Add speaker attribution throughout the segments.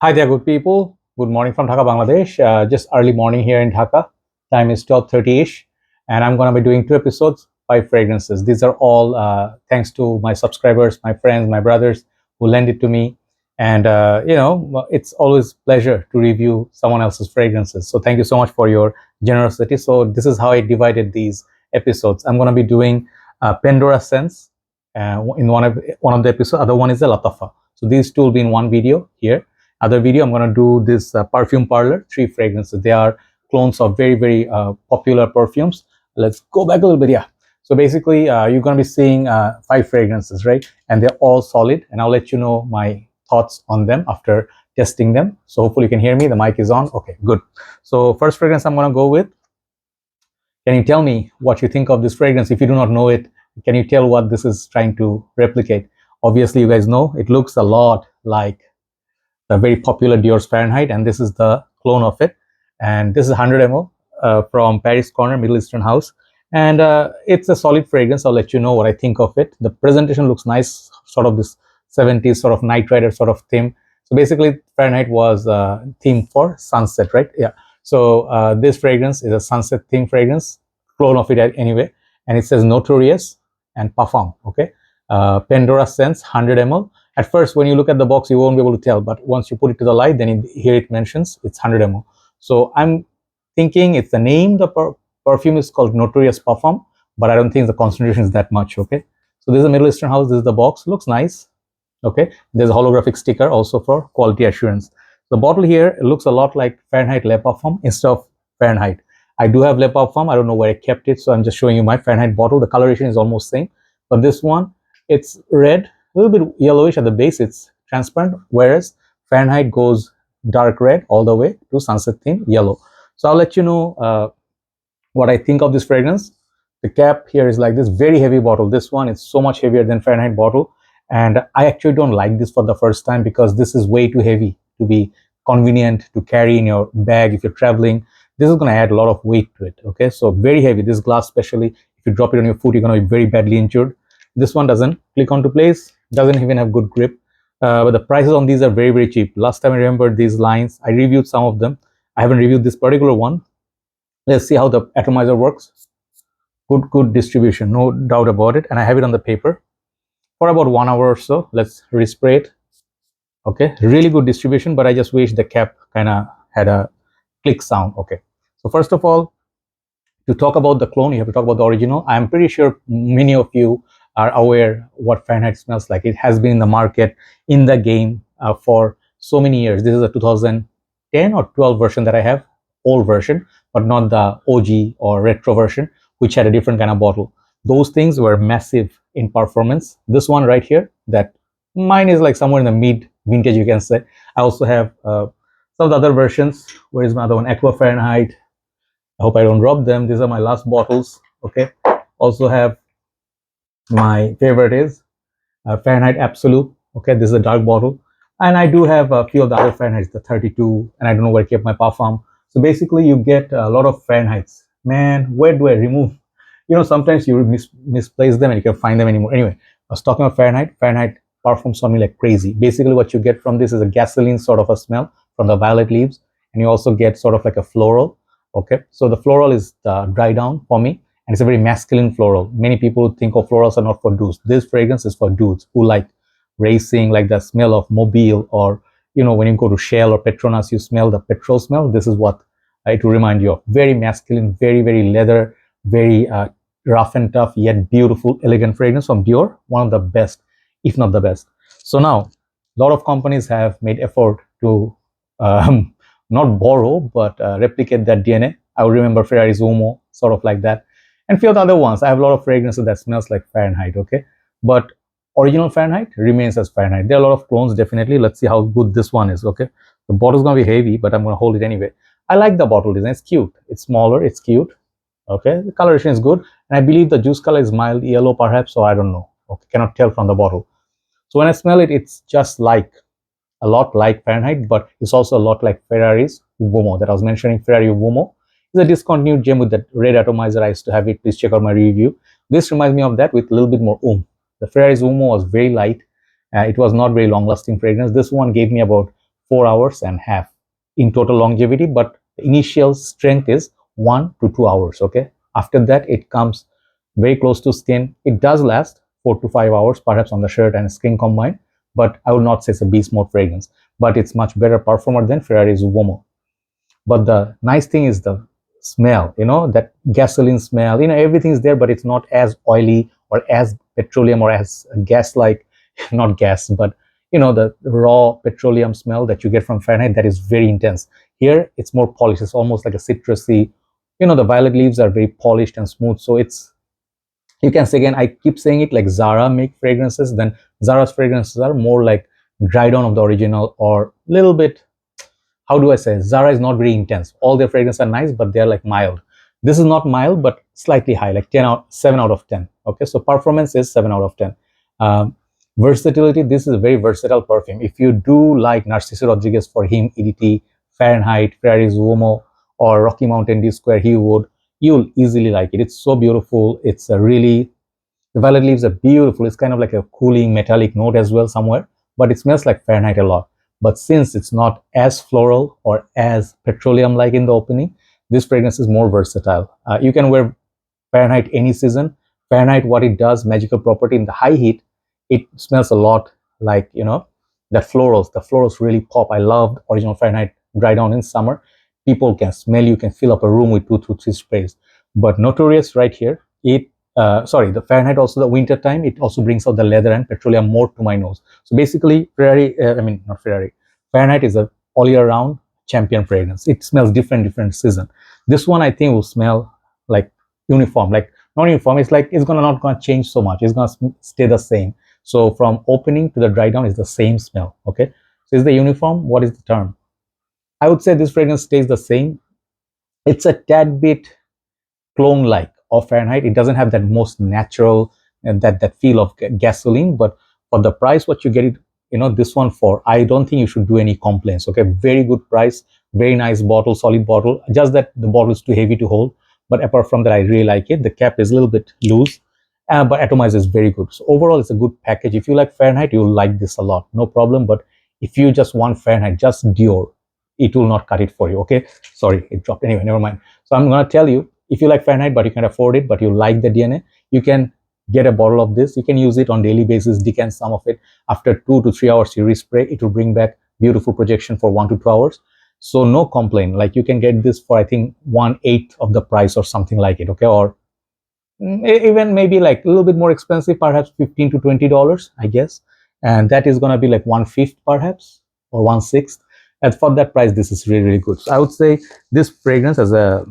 Speaker 1: Hi there, good people. Good morning from Dhaka, Bangladesh. Just early morning here in Dhaka. Time is 12:30ish, and I'm gonna be doing two episodes, five fragrances. These are all thanks to my subscribers, my friends, my brothers who lend it to me. And it's always pleasure to review someone else's fragrances. So thank you so much for your generosity. So this is how I divided these episodes. I'm gonna be doing Pendora scents in one of the episodes. Other one is the Lattafa. So these two will be in one video here. Other video, I'm going to do this perfume parlor, three fragrances. They are clones of very popular perfumes. Let's go back a little bit. Yeah. So basically, you're going to be seeing five fragrances, right? And they're all solid. And I'll let you know my thoughts on them after testing them. So hopefully you can hear me. The mic is on. Okay, good. So first fragrance I'm going to go with. Can you tell me what you think of this fragrance? If you do not know it, can you tell what this is trying to replicate? Obviously, you guys know it looks a lot like the very popular Dior Fahrenheit, and this is the clone of it. And this is 100 ml from Paris Corner Middle Eastern House, and it's a solid fragrance. I'll let you know what I think of it. The presentation looks nice, sort of this 70s sort of Night Rider sort of theme. So basically, Fahrenheit was theme for sunset, right? Yeah. So this fragrance is a sunset theme fragrance, clone of it anyway, and it says Notorious and Parfum. Okay, Pendora scents 100 ml. At first, when you look at the box, you won't be able to tell, but once you put it to the light, then here it mentions it's 100 ml. So I'm thinking it's the name. The perfume is called Notorious Parfum, but I don't think the concentration is that much. Okay, so this is a Middle Eastern house. This is the box. Looks nice. Okay, there's a holographic sticker also for quality assurance. The bottle here, it looks a lot like Fahrenheit Le Parfum instead of Fahrenheit. I do have Le Parfum. I don't know where I kept it, so I'm just showing you my Fahrenheit bottle. The coloration is almost same, but this one, it's red, a little bit yellowish at the base. It's transparent, whereas Fahrenheit goes dark red all the way to sunset theme yellow. So I'll let you know what I think of this fragrance. The cap here is like this, very heavy bottle. This one is so much heavier than Fahrenheit bottle, and I actually don't like this for the first time because this is way too heavy to be convenient to carry in your bag if you're traveling. This is going to add a lot of weight to it. Okay, so very heavy. This glass, especially if you drop it on your foot, you're going to be very badly injured. This one doesn't click onto place, doesn't even have good grip, but the prices on these are very cheap. Last time I remember these lines, I reviewed some of them. I haven't reviewed this particular one. Let's see how the atomizer works. Good distribution, no doubt about it. And I have it on the paper for about 1 hour or so. Let's respray it. Okay, really good distribution, but I just wish the cap kind of had a click sound. Okay, so first of all, to talk about the clone, you have to talk about the original. I'm pretty sure many of you are aware what Fahrenheit smells like. It has been in the market, in the game for so many years. This is a 2010 or 12 version that I have, old version, but not the OG or retro version, which had a different kind of bottle. Those things were massive in performance. This one right here, that mine is like somewhere in the mid vintage, you can say. I also have some of the other versions. Where is my other one? Aqua Fahrenheit. I hope I don't drop them. These are my last bottles. Okay. Also have my favorite is Fahrenheit Absolute. Okay, this is a dark bottle, and I do have a few of the other Fahrenheits, the 32, and I don't know where I kept my Parfum. So basically, you get a lot of Fahrenheits. Man, where do I remove? Sometimes you misplace them and you can't find them anymore. Anyway, I was talking about Fahrenheit. Fahrenheit perfumes on me like crazy. Basically, what you get from this is a gasoline sort of a smell from the violet leaves, and you also get sort of like a floral. Okay, so the floral is the dry down for me, and it's a very masculine floral. Many people think of florals are not for dudes. This fragrance is for dudes who like racing, like the smell of Mobile, or when you go to Shell or Petronas, you smell the petrol smell. This is what it will remind you of. Very masculine, very leather, very rough and tough, yet beautiful, elegant fragrance from Dior. One of the best, if not the best. So now, a lot of companies have made effort to not borrow, but replicate that DNA. I would remember Ferrari's Uomo, sort of like that. And few of the other ones. I have a lot of fragrances that smells like Fahrenheit, okay? But original Fahrenheit remains as Fahrenheit. There are a lot of clones, definitely. Let's see how good this one is, okay? The bottle's gonna be heavy, but I'm gonna hold it anyway. I like the bottle design. It's cute. It's smaller, it's cute. Okay, the coloration is good. And I believe the juice color is mild yellow, perhaps, so I don't know. Okay, cannot tell from the bottle. So when I smell it, it's just like a lot like Fahrenheit, but it's also a lot like Ferrari's Uomo that I was mentioning. Ferrari Uomo is a discontinued gem with that red atomizer. I used to have it. Please check out my review. This reminds me of that with a little bit more The Ferrari's Uomo was very light. It was not very long-lasting fragrance. This one gave me about 4 hours and half in total longevity, but the initial strength is 1 to 2 hours. Okay, after that it comes very close to skin. It does last 4 to 5 hours, perhaps on the shirt and skin combined, but I would not say it's a beast mode fragrance, but it's much better perfumer than Ferrari's Uomo. But the nice thing is the smell, that gasoline smell, everything is there, but it's not as oily or as petroleum or as gas like, not gas, but the raw petroleum smell that you get from Fahrenheit, that is very intense. Here it's more polished. It's almost like a citrusy, the violet leaves are very polished and smooth. So it's, you can say, again, I keep saying it, like Zara make fragrances, then Zara's fragrances are more like dried down of the original, or little bit, how do I say, Zara is not very intense. All their fragrances are nice, but they're like mild. This is not mild, but slightly high, like 7 out of 10. Okay, so performance is 7 out of 10. Versatility, this is a very versatile perfume. If you do like Narciso Rodriguez for him, EDT, Fahrenheit, Ferrari's Uomo, or Rocky Mountain D Square, he would, you'll easily like it. It's so beautiful. It's a really, the violet leaves are beautiful. It's kind of like a cooling metallic note as well somewhere, but it smells like Fahrenheit a lot. But since it's not as floral or as petroleum like in the opening, this fragrance is more versatile. You can wear Fahrenheit any season. Fahrenheit, what it does, magical property, in the high heat, it smells a lot like, the florals really pop. I loved original Fahrenheit dry down in summer. People can smell, you can fill up a room with 2 to 3 sprays. But Notorious right here, the Fahrenheit also, the winter time, it also brings out the leather and petroleum more to my nose. So basically, Fahrenheit is a all year round champion fragrance. It smells different season. This one I think will smell like uniform, like not uniform. It's like it's not gonna change so much. It's gonna stay the same. So from opening to the dry down is the same smell. Okay, so is the uniform? What is the term? I would say this fragrance stays the same. It's a tad bit clone-like of Fahrenheit. It doesn't have that most natural and that feel of gasoline, but for the price what you get it, this one for, I don't think you should do any complaints. Okay, very good price, very nice bottle, solid bottle. Just that the bottle is too heavy to hold, but apart from that, I really like it. The cap is a little bit loose, but atomizer is very good. So overall, it's a good package. If you like Fahrenheit, you'll like this a lot, no problem. But if you just want Fahrenheit, just Dior, it will not cut it for you. Okay, sorry, it dropped. Anyway, never mind. So I'm gonna tell you, if you like Fahrenheit but you can afford it, but you like the DNA, you can get a bottle of this. You can use it on daily basis, decant some of it. After 2 to 3 hours you respray, it will bring back beautiful projection for 1 to 2 hours. So no complaint. Like you can get this for I think 1/8 of the price or something like it. Okay, or even maybe like a little bit more expensive, perhaps $15 to $20, I guess, and that is gonna be like 1/5 perhaps, or 1/6. And for that price, this is really good. So I would say this fragrance as a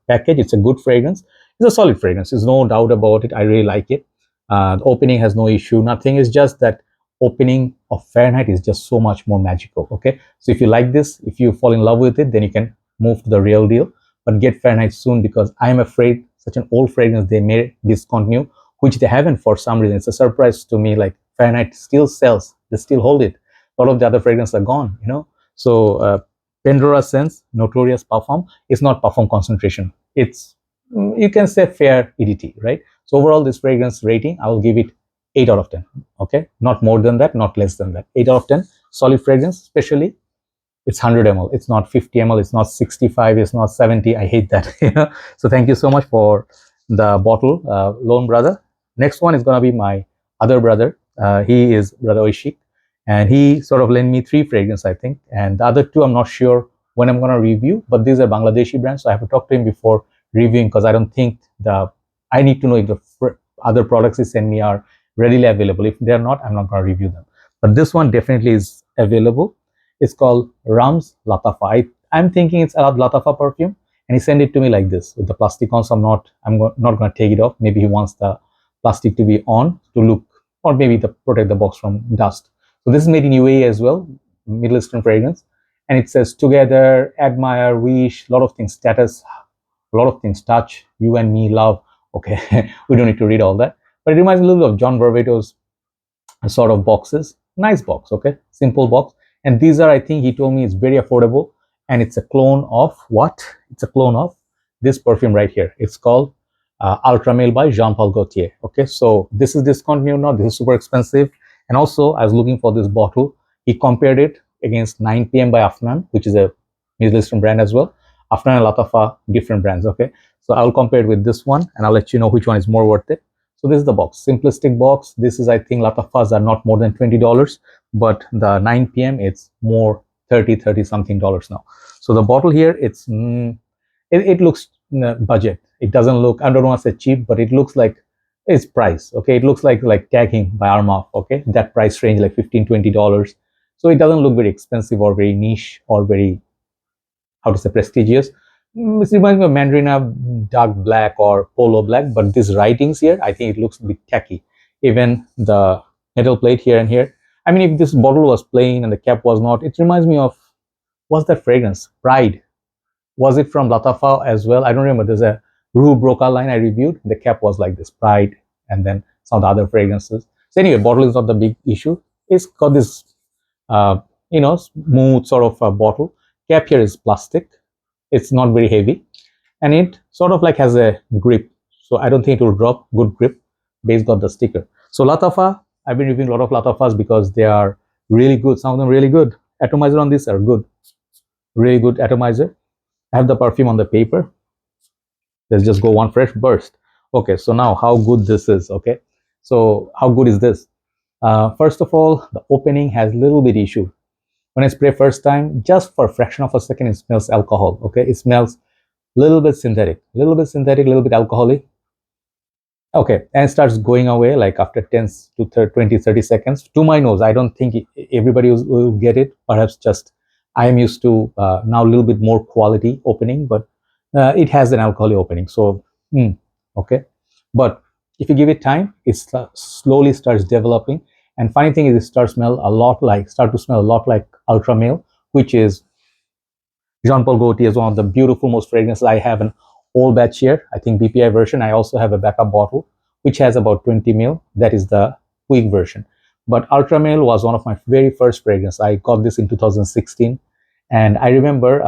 Speaker 1: package, it's a good fragrance. It's a solid fragrance. There's no doubt about it. I really like it. The opening has no issue. Nothing. Is just that opening of Fahrenheit is just so much more magical. Okay, so if you like this, if you fall in love with it, then you can move to the real deal. But get Fahrenheit soon, because I'm afraid such an old fragrance they may discontinue, which they haven't for some reason. It's a surprise to me. Like Fahrenheit still sells. They still hold it. A lot of the other fragrances are gone. So Pendora scents, Notorious Parfum, is not parfum concentration. It's, you can say, fair EDT, right? So overall, this fragrance rating, I will give it 8 out of 10. Okay, not more than that, not less than that. 8 out of 10. Solid fragrance, especially it's 100 ml. It's not 50 ml. It's not 65. It's not 70. I hate that. So thank you so much for the bottle, Lone Brother. Next one is gonna be my other brother. He is Brother Oishik, and he sort of lent me 3 fragrances, I think, and the other 2 I'm not sure when I'm going to review, but these are Bangladeshi brands, so I have to talk to him before reviewing, because I don't think I need to know if the other products he sent me are readily available. If they're not, I'm not going to review them. But this one definitely is available. It's called Ramz Lattafa. I'm thinking it's a Lattafa perfume, and he sent it to me like this with the plastic on, so I'm not going to take it off. Maybe he wants the plastic to be on to look, or maybe to protect the box from dust. So this is made in UAE as well, Middle Eastern fragrance, and it says together, admire, wish, a lot of things, status, a lot of things, touch, you and me, love. Okay, we don't need to read all that, but it reminds me a little bit of John Barbato's sort of boxes. Nice box, okay, simple box. And these are, I think he told me, it's very affordable, and it's a clone of what? It's a clone of this perfume right here. It's called Ultra Male by Jean-Paul Gaultier. Okay, so this is discontinued now. This is super expensive. And also, I was looking for this bottle. He compared it against 9 p.m. by Afnan, which is a Middle Eastern brand as well. Afnan and Lattafa, different brands. Okay, so I'll compare it with this one and I'll let you know which one is more worth it. So this is the box, simplistic box. This is, I think, Lattafas are not more than $20, but the 9 p.m. it's more 30 something dollars now. So the bottle here, it looks budget. It doesn't look, I don't want to say cheap, but it looks like it's price. Okay, it looks like tagging by Armaf. Okay, that price range, like $15-20. So it doesn't look very expensive or very niche or very, how to say, prestigious. It reminds me of Mandarina dark black or polo black, but these writings here, I think it looks a bit tacky. Even the metal plate here and here. I mean, if this bottle was plain and the cap was not, it reminds me of, what's that fragrance? Pride. Was it from Lattafa as well? I don't remember. There's a Rue Broca line I reviewed. The cap was like this, Pride, and then some of the other fragrances. So anyway, bottle is not the big issue. It's got this, smooth sort of a bottle. Cap here is plastic. It's not very heavy, and it sort of like has a grip. So I don't think it will drop. Good grip. Base got the sticker. So Lattafa, I've been reviewing a lot of Lattafas because they are really good. Some of them really good. Atomizer on this are good. Really good atomizer. I have the perfume on the paper. Let's just go one fresh burst. Okay, so now how good this is. Okay, so how good is this? First of all, the opening has a little bit issue. When I spray first time, just for a fraction of a second, it smells alcohol. Okay, it smells a little bit synthetic, a little bit alcoholic. Okay, and it starts going away like after 10 to 20, 30 seconds. To my nose, I don't think everybody will get it. Perhaps just I am used to now a little bit more quality opening, but it has an alcoholic opening. So, okay. But if you give it time, it slowly starts developing. And funny thing is, it start to smell a lot like Ultra Male, which is Jean Paul Gaultier is one of the beautiful most fragrances. I have an old batch here, I think BPI version. I also have a backup bottle which has about 20 ml. That is the quick version. But Ultra Male was one of my very first fragrance. I got this in 2016, and I remember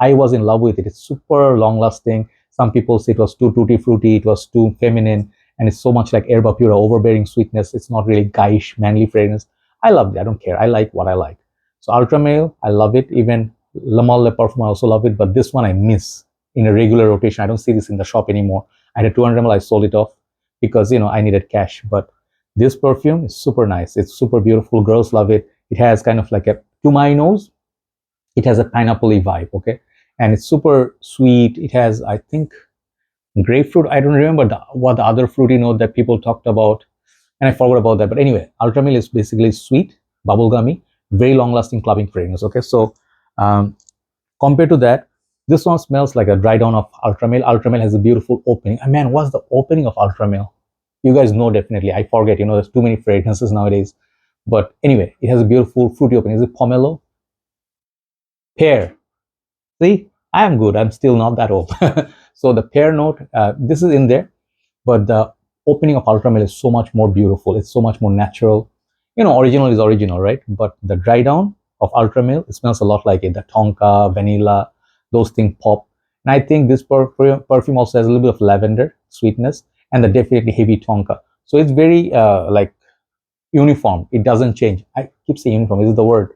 Speaker 1: I was in love with it. It's super long lasting. Some people say it was too tutti fruity, it was too feminine, and it's so much like Herba Pura, overbearing sweetness. It's not really guyish, manly fragrance. I loved it. I don't care. I like what I like. So Ultra Male, I love it. Even Le Male Le Parfum, I also love it. But this one I miss in a regular rotation. I don't see this in the shop anymore. I had a 200 ml. I sold it off because I needed cash. But this perfume is super nice. It's super beautiful. Girls love it. It has kind of like a, to my nose, it has a pineapple-y vibe. Okay, and it's super sweet. It has, I think, grapefruit. I don't remember what the other fruity note that people talked about, and I forgot about that. But anyway, Ultra Male is basically sweet, bubblegummy, very long-lasting clubbing fragrance. Okay, so compared to that, this one smells like a dry down of Ultra Male. Ultra Male has a beautiful opening. And man, what's the opening of Ultra Male? You guys know definitely. I forget. There's too many fragrances nowadays. But anyway, it has a beautiful fruity opening. Is it pomelo? Pear. See, I am good. I'm still not that old. So the pear note, this is in there, but the opening of Ultra Male is so much more beautiful. It's so much more natural. Original is original, right? But the dry down of Ultra Male, it smells a lot like it. The tonka, vanilla, those things pop. And I think this perfume also has a little bit of lavender sweetness and the definitely heavy tonka. So it's very like uniform. It doesn't change. I keep saying uniform. Is it the word?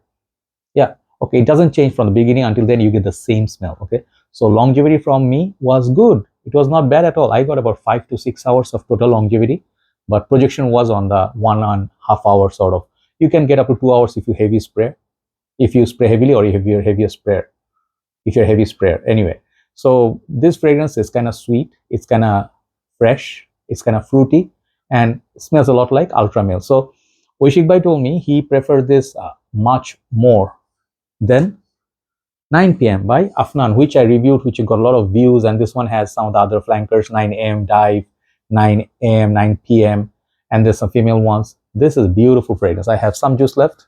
Speaker 1: Yeah. Okay. It doesn't change from the beginning until then. You get the same smell. Okay. So longevity from me was good. It was not bad at all. I got about 5 to 6 hours of total longevity, but projection was on the 1.5 hour sort of. You can get up to 2 hours if you heavy spray, if you spray heavily, or if you're a heavier sprayer. If you're a heavy sprayer, anyway. So this fragrance is kind of sweet. It's kind of fresh. It's kind of fruity, and smells a lot like Ultra Male. So Oishik Bhai told me he preferred this much more than 9 p.m. by Afnan, which I reviewed, which got a lot of views, and this one has some of the other flankers, 9 a.m. Dive, 9 a.m., 9 p.m., and there's some female ones. This is beautiful fragrance. I have some juice left.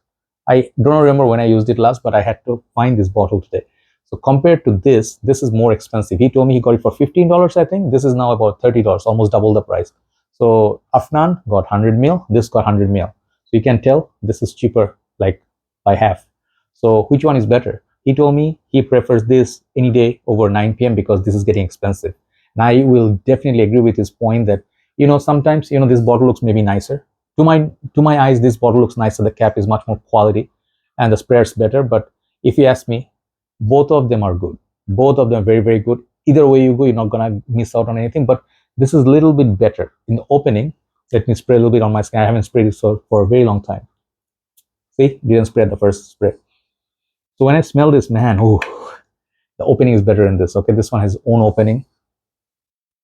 Speaker 1: I don't remember when I used it last, but I had to find this bottle today. So compared to this is more expensive. He told me he got it for $15, I think. This is now about $30, almost double the price. So Afnan got 100 ml, this got 100 ml. So you can tell this is cheaper, like by half. So which one is better? He told me he prefers this any day over 9 p.m. because this is getting expensive. And I will definitely agree with his point that, sometimes, this bottle looks maybe nicer. To my eyes, this bottle looks nicer. The cap is much more quality. and the sprayer is better. But if you ask me, both of them are good. Both of them are very, very good. Either way you go, you're not gonna miss out on anything. But this is a little bit better in the opening. Let me spray a little bit on my skin. I haven't sprayed it for a very long time. See, didn't spray the first spray. So when I smell this, man, oh, the opening is better in this. Okay, this one has own opening.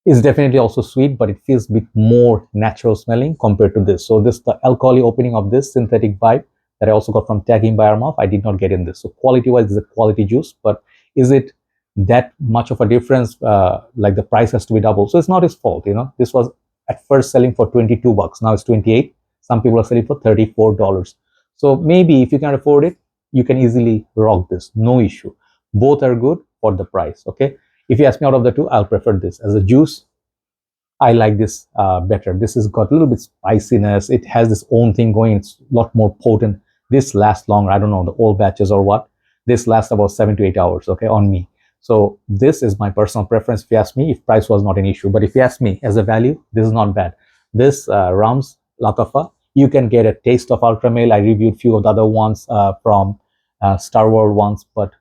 Speaker 1: It's definitely also sweet, but it feels a bit more natural smelling compared to this. So this, the alcoholic opening of this synthetic vibe that I also got from Tagging by Armaf, I did not get in this. So quality-wise, this is a quality juice, but is it that much of a difference? Like the price has to be double. So it's not his fault, you know. This was at first selling for 22 bucks. Now it's 28. Some people are selling for $34. So maybe if you can afford it, you can easily rock this. No issue. Both are good for the price, okay? If you ask me out of the two, I'll prefer this. As a juice, I like this better. This has got a little bit spiciness. It has this own thing going. It's a lot more potent. This lasts longer. I don't know, the old batches or what. This lasts about 7 to 8 hours, okay, on me. So this is my personal preference if you ask me, if price was not an issue. But if you ask me as a value, this is not bad. This Ramz Lattafa, you can get a taste of Ultra Male. I reviewed a few of the other ones from Star World ones, but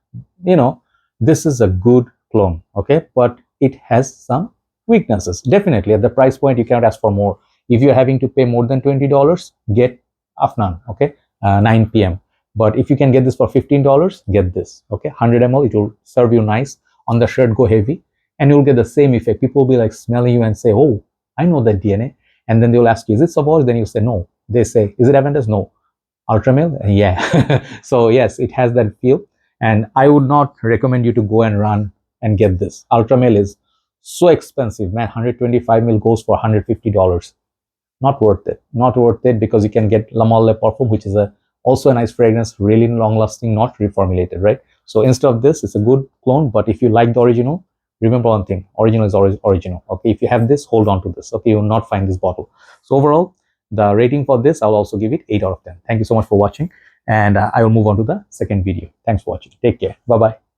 Speaker 1: you know, this is a good clone, okay, but it has some weaknesses. Definitely at the price point you cannot ask for more. If you're having to pay more than $20, get Afnan, okay, 9 p.m. But if you can get this for $15, get this, okay, 100 ml. It will serve you nice on the shirt. Go heavy and you'll get the same effect. People will be like smelling you and say, oh, I know that DNA, and then they'll ask you, is it Savoy? Then you say no. They say, is it Aventus? No. Ultra Male? Yeah. So yes, it has that feel, and I would not recommend you to go and run and get this. Ultra Male is so expensive, man. 125 ml goes for $150. Not worth it. Not worth it, because you can get Lattafa Parfum, which is also a nice fragrance, really long lasting, not reformulated, right? So instead of this, it's a good clone. But if you like the original, remember one thing: original is always original. Okay, if you have this, hold on to this. Okay, you will not find this bottle. So overall, the rating for this, I'll also give it 8 out of 10. Thank you so much for watching, and I will move on to the second video. Thanks for watching. Take care. Bye bye.